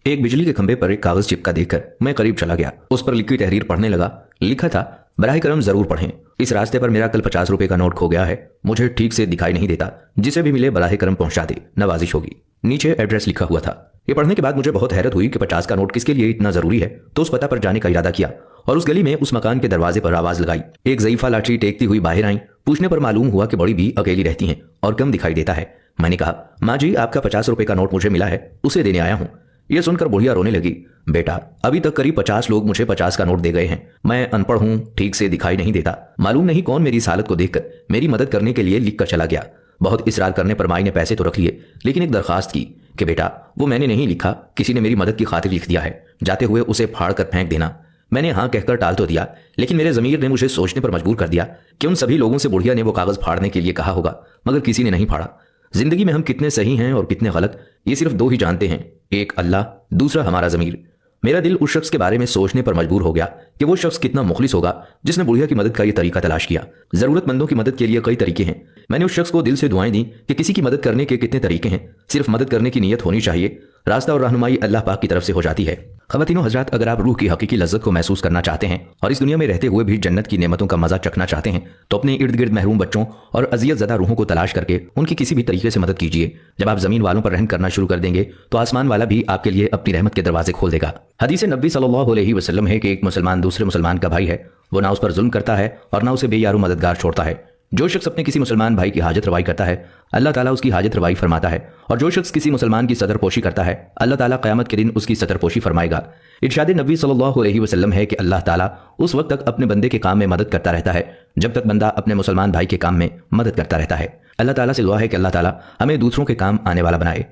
एक बिजली के खंभे पर एक कागज चिपका देखकर मैं करीब चला गया। उस पर लिखी तहरीर पढ़ने लगा। लिखा था, बराह करम जरूर पढ़ें, इस रास्ते पर मेरा कल 50 रुपए का नोट खो गया है, मुझे ठीक से दिखाई नहीं देता, जिसे भी मिले बराह करम पहुंचा दे, नवाजिश होगी। नीचे एड्रेस लिखा हुआ था। ये पढ़ने के बाद मुझे बहुत हैरत हुई कि 50 का नोट किसके लिए इतना जरूरी है, तो उस पता पर जाने का इरादा किया और उस गली में उस मकान के दरवाजे पर आवाज लगाई। एक ज़ईफा लाठी टेकती हुई बाहर आई। पूछने पर मालूम हुआ कि बड़ी भी अकेली रहती हैं और कम दिखाई देता है। मैंने कहा, माँ जी आपका 50 रुपए का नोट मुझे मिला है, उसे देने आया हूँ। यह सुनकर बुढ़िया रोने लगी। बेटा, अभी तक करीब 50 लोग मुझे 50 का नोट दे गए हैं, मैं अनपढ़ हूँ, ठीक से दिखाई नहीं देता, मालूम नहीं कौन मेरी इस हालत को देखकर मेरी मदद करने के लिए लिख कर चला गया। बहुत इसरार करने पर माई ने पैसे तो रख लिए, लेकिन एक दरखास्त की कि बेटा वो मैंने नहीं लिखा, किसी ने मेरी मदद की खातिर लिख दिया है, जाते हुए उसे फाड़ कर फेंक देना। मैंने हाँ कहकर टाल तो दिया, लेकिन मेरे ज़मीर ने मुझे सोचने पर मजबूर कर दिया कि उन सभी लोगों से बुढ़िया ने वो कागज फाड़ने के लिए कहा होगा, मगर किसी ने नहीं फाड़ा। जिंदगी में हम कितने सही हैं और कितने गलत, ये सिर्फ दो ही जानते हैं, एक अल्लाह, दूसरा हमारा ज़मीर। मेरा दिल उस शख्स के बारे में सोचने पर मजबूर हो गया कि वो शख्स कितना मुखलिस होगा जिसने बुढ़िया की मदद का ये तरीका तलाश किया। ज़रूरतमंदों की मदद के लिए कई तरीके हैं। मैंने उस शख्स को दिल से दुआएं दी कि किसी की मदद करने के कितने तरीके हैं, सिर्फ मदद करने की नीयत होनी चाहिए। रास्ता और रहनुमाई अल्लाह पाक की तरफ से हो जाती है। ख़वातीनो हज़रात, अगर आप रूह की हकीकी लज्जत को महसूस करना चाहते हैं और इस दुनिया में रहते हुए भी जन्नत की नेमतों का मजा चखना चाहते हैं, तो अपने इर्द गिर्द महरूम बच्चों और अजियत ज़दा रूहों को तलाश करके उनकी किसी भी तरीके से मदद कीजिए। जब आप ज़मीन वालों पर रहम करना शुरू कर देंगे तो आसमान वाला भी आपके लिए अपनी रहमत के दरवाजे खोल देगा। हदीस नबी सल्लल्लाहु अलैहि वसल्लम है कि एक मुसलमान दूसरे मुसलमान का भाई है, वो ना उस पर जुल्म करता है और ना उसे बेयारो मददगार छोड़ता है। जो शख्स अपने किसी मुसलमान भाई की हाजत रवाई करता है, अल्लाह ताला उसकी हाजत रवाई फरमाता है, और जो शख्स किसी मुसलमान की सदरपोशी करता है, अल्लाह ताला क़यामत के दिन उसकी सदरपोशी फरमाएगा। इरशाद नबी सल्लल्लाहु अलैहि वसल्लम है कि अल्लाह ताला उस वक्त तक अपने बंदे के काम में मदद करता रहता है जब तक बंदा अपने मुसलमान भाई के काम में मदद करता रहता है। अल्लाह ताला से दुआ है कि अल्लाह ताला हमें दूसरों के काम आने वाला बनाए।